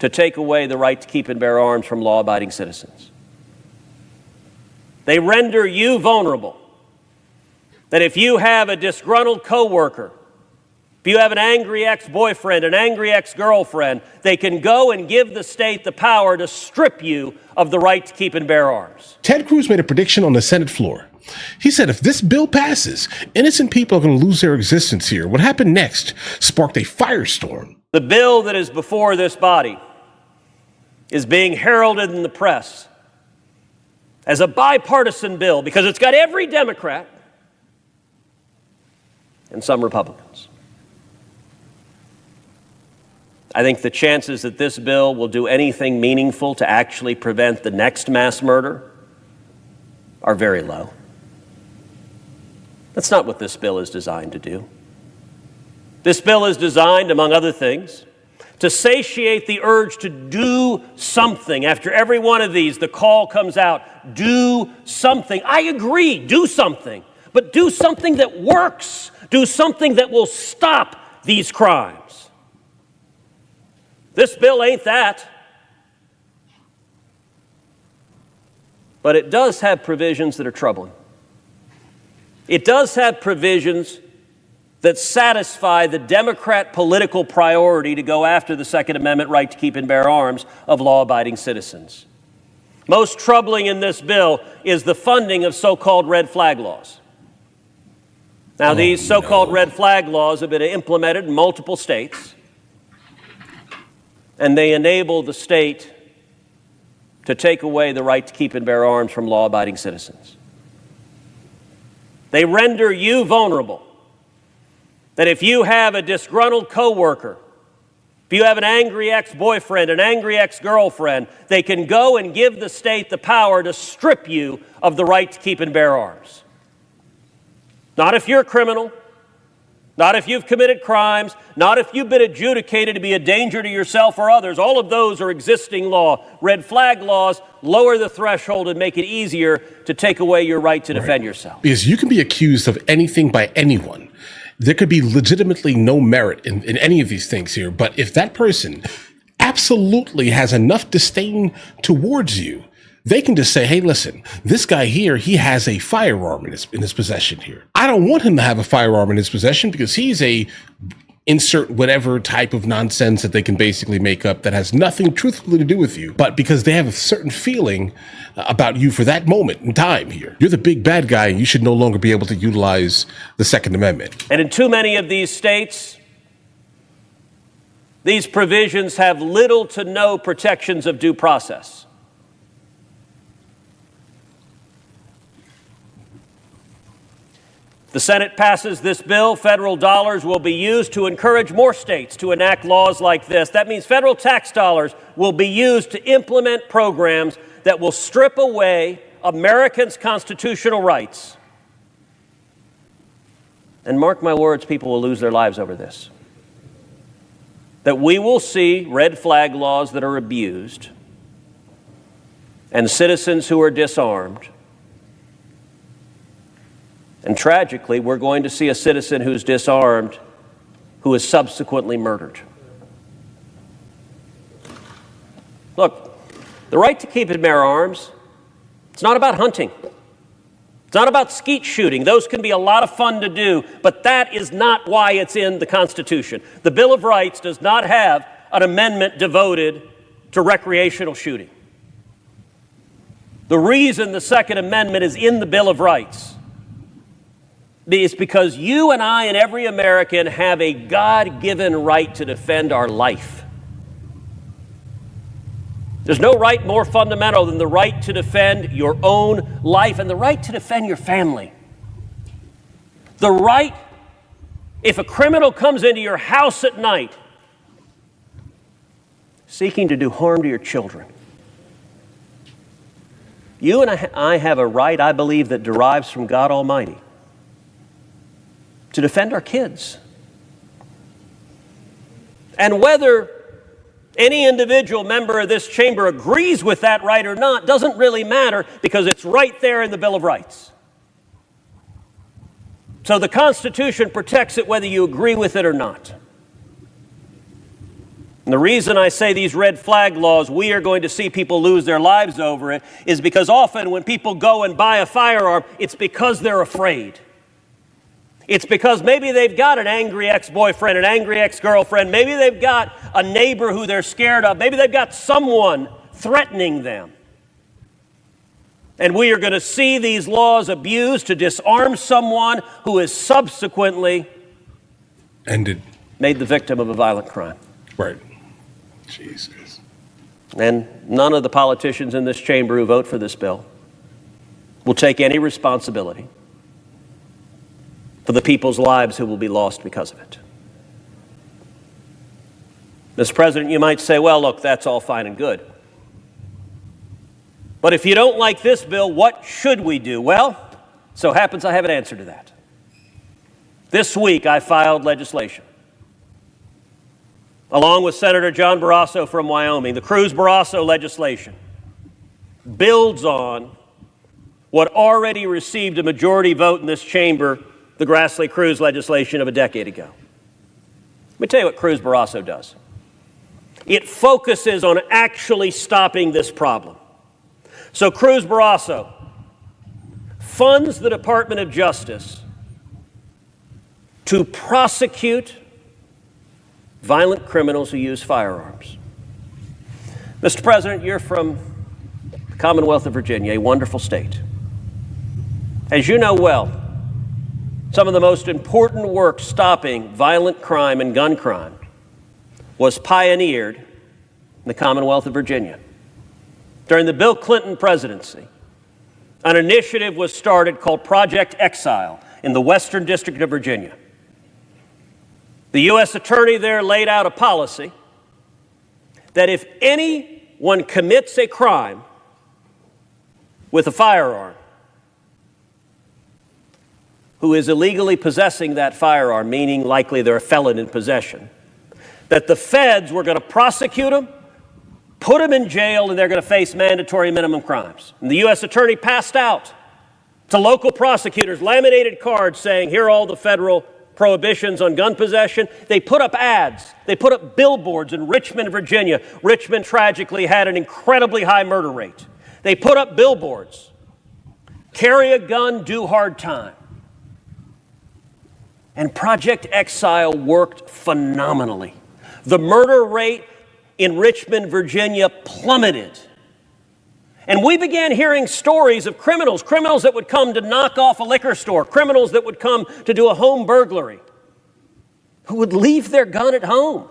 to take away the right to keep and bear arms from law-abiding citizens. They render you vulnerable. That if you have a disgruntled coworker, if you have an angry ex-boyfriend, an angry ex-girlfriend, they can go and give the state the power to strip you of the right to keep and bear arms. Ted Cruz made a prediction on the Senate floor. He said if this bill passes, innocent people are going to lose their existence here. What happened next sparked a firestorm. The bill that is before this body is being heralded in the press as a bipartisan bill because it's got every Democrat and some Republicans. I think the chances that this bill will do anything meaningful to actually prevent the next mass murder are very low. That's not what this bill is designed to do. This bill is designed, among other things, to satiate the urge to do something. After every one of these, the call comes out, do something. I agree, do something, but do something that works. Do something that will stop these crimes. This bill ain't that. But it does have provisions that are troubling. It does have provisions that satisfy the Democrat political priority to go after the Second Amendment right to keep and bear arms of law-abiding citizens. Most troubling in this bill is the funding of so-called red flag laws. Now, these so-called red flag laws have been implemented in multiple states, and they enable the state to take away the right to keep and bear arms from law-abiding citizens. They render you vulnerable. That if you have a disgruntled coworker, if you have an angry ex-boyfriend, an angry ex-girlfriend, they can go and give the state the power to strip you of the right to keep and bear arms. Not if you're a criminal, not if you've committed crimes, not if you've been adjudicated to be a danger to yourself or others. All of those are existing law. Red flag laws lower the threshold and make it easier to take away your right to defend yourself. Because you can be accused of anything by anyone. There could be legitimately no merit in any of these things here. But if that person absolutely has enough disdain towards you, they can just say, hey, listen, this guy here, he has a firearm in his possession here. I don't want him to have a firearm in his possession because he's a insert whatever type of nonsense that they can basically make up that has nothing truthfully to do with you. But because they have a certain feeling about you for that moment in time here, you're the big bad guy and you should no longer be able to utilize the Second Amendment. And in too many of these states, these provisions have little to no protections of due process. The Senate passes this bill, federal dollars will be used to encourage more states to enact laws like this. That means federal tax dollars will be used to implement programs that will strip away Americans' constitutional rights. And mark my words, people will lose their lives over this. That we will see red flag laws that are abused and citizens who are disarmed. And tragically, we're going to see a citizen who's disarmed who is subsequently murdered. Look, the right to keep and bear arms, it's not about hunting. It's not about skeet shooting. Those can be a lot of fun to do, but that is not why it's in the Constitution. The Bill of Rights does not have an amendment devoted to recreational shooting. The reason the Second Amendment is in the Bill of Rights is because you and I and every American have a God-given right to defend our life. There's no right more fundamental than the right to defend your own life and the right to defend your family. The right, if a criminal comes into your house at night seeking to do harm to your children, you and I have a right, I believe, that derives from God Almighty to defend our kids. And whether any individual member of this chamber agrees with that right or not doesn't really matter because it's right there in the Bill of Rights. So the Constitution protects it whether you agree with it or not. And the reason I say these red flag laws, we are going to see people lose their lives over it, is because often when people go and buy a firearm, it's because they're afraid. It's because maybe they've got an angry ex-boyfriend, an angry ex-girlfriend. Maybe they've got a neighbor who they're scared of. Maybe they've got someone threatening them. And we are going to see these laws abused to disarm someone who is subsequently made the victim of a violent crime. Right. Jesus. And none of the politicians in this chamber who vote for this bill will take any responsibility for the people's lives who will be lost because of it. Mr. President, you might say, well, look, that's all fine and good. But if you don't like this bill, what should we do? Well, so happens I have an answer to that. This week I filed legislation along with Senator John Barrasso from Wyoming. The Cruz-Barrasso legislation builds on what already received a majority vote in this chamber, the Grassley-Cruz legislation of a decade ago. Let me tell you what Cruz-Barrasso does. It focuses on actually stopping this problem. So Cruz-Barrasso funds the Department of Justice to prosecute violent criminals who use firearms. Mr. President, you're from the Commonwealth of Virginia, a wonderful state. As you know well, some of the most important work stopping violent crime and gun crime was pioneered in the Commonwealth of Virginia. During the Bill Clinton presidency, an initiative was started called Project Exile in the Western District of Virginia. The U.S. attorney there laid out a policy that if anyone commits a crime with a firearm who is illegally possessing that firearm, meaning likely they're a felon in possession, that the feds were going to prosecute them, put them in jail, and they're going to face mandatory minimum crimes. And the U.S. attorney passed out to local prosecutors laminated cards saying, here are all the federal prohibitions on gun possession. They put up ads. They put up billboards in Richmond, Virginia. Richmond tragically had an incredibly high murder rate. They put up billboards. Carry a gun, do hard time. And Project Exile worked phenomenally. The murder rate in Richmond, Virginia plummeted. And we began hearing stories of criminals that would come to knock off a liquor store, criminals that would come to do a home burglary, who would leave their gun at home.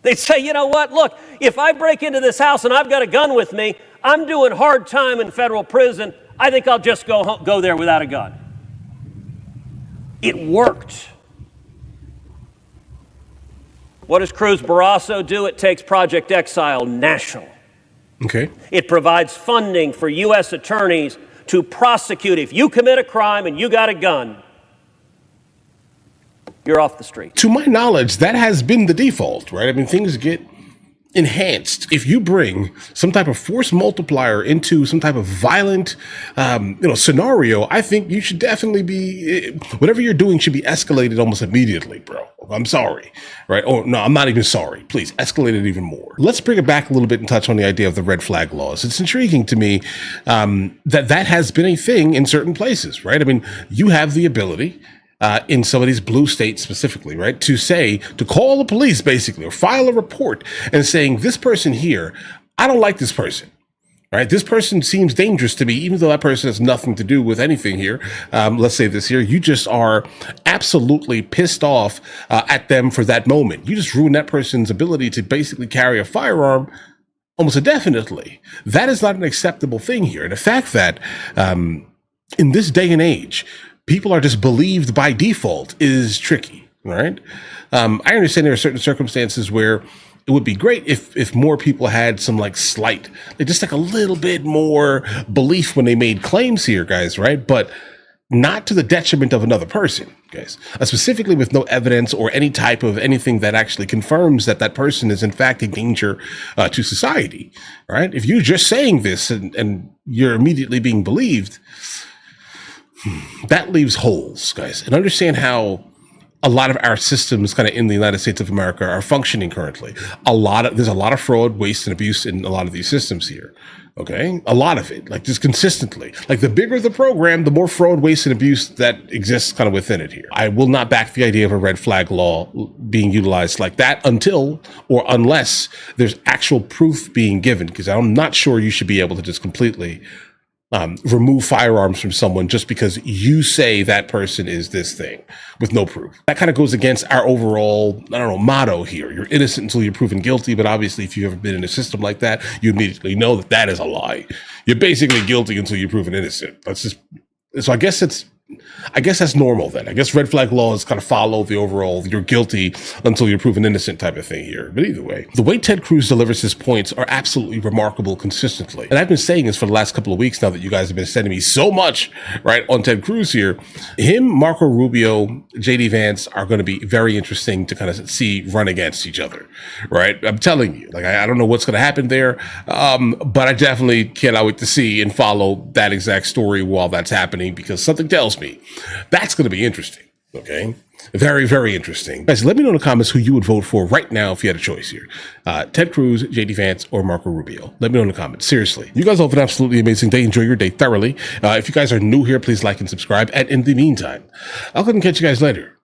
They'd say, you know what, look, if I break into this house and I've got a gun with me, I'm doing hard time in federal prison. I think I'll just go there without a gun. It worked. What does Cruz-Barrasso do? It takes Project Exile national. Okay. It provides funding for U.S. attorneys to prosecute. If you commit a crime and you got a gun, you're off the street. To my knowledge, that has been the default, right? I mean, things get enhanced if you bring some type of force multiplier into some type of violent, scenario. I think you should definitely be, whatever you're doing should be escalated almost immediately, bro. I'm sorry, right? Oh, no, I'm not even sorry. Please escalate it even more. Let's bring it back a little bit and touch on the idea of the red flag laws. It's intriguing to me that has been a thing in certain places, right? I mean, you have the ability in some of these blue states specifically, right, to call the police basically or file a report and saying, this person here, I don't like this person. Right. This person seems dangerous to me, even though that person has nothing to do with anything here. Let's say this here. You just are absolutely pissed off at them for that moment. You just ruin that person's ability to basically carry a firearm almost indefinitely. That is not an acceptable thing here. And the fact that in this day and age, people are just believed by default is tricky. Right. I understand there are certain circumstances where it would be great if more people had some just a little bit more belief when they made claims here, guys, right? But not to the detriment of another person, guys. Specifically with no evidence or any type of anything that actually confirms that that person is in fact a danger to society, right? If you're just saying this and you're immediately being believed, that leaves holes, guys. And understand how a lot of our systems kind of in the United States of America are functioning currently. There's a lot of fraud, waste, and abuse in a lot of these systems here. Okay. A lot of it, like just consistently, like the bigger the program, the more fraud, waste, and abuse that exists kind of within it here. I will not back the idea of a red flag law being utilized like that until or unless there's actual proof being given, because I'm not sure you should be able to just completely remove firearms from someone just because you say that person is this thing with no proof. That kind of goes against our overall, motto here. You're innocent until you're proven guilty. But obviously, if you've ever been in a system like that, you immediately know that that is a lie. You're basically guilty until you're proven innocent. So I guess that's normal then. I guess red flag laws kind of follow the overall you're guilty until you're proven innocent type of thing here. But either way, the way Ted Cruz delivers his points are absolutely remarkable consistently. And I've been saying this for the last couple of weeks now that you guys have been sending me so much, right, on Ted Cruz here. Him, Marco Rubio, JD Vance are going to be very interesting to kind of see run against each other, right? I'm telling you, like, I don't know what's going to happen there, but I definitely cannot wait to see and follow that exact story while that's happening, because something tells me that's going to be interesting. Okay. Very, very interesting. Guys, let me know in the comments who you would vote for right now if you had a choice here. Ted Cruz, JD Vance, or Marco Rubio. Let me know in the comments. Seriously. You guys have an absolutely amazing day. Enjoy your day thoroughly. If you guys are new here, please like and subscribe. And in the meantime, I'll go and catch you guys later.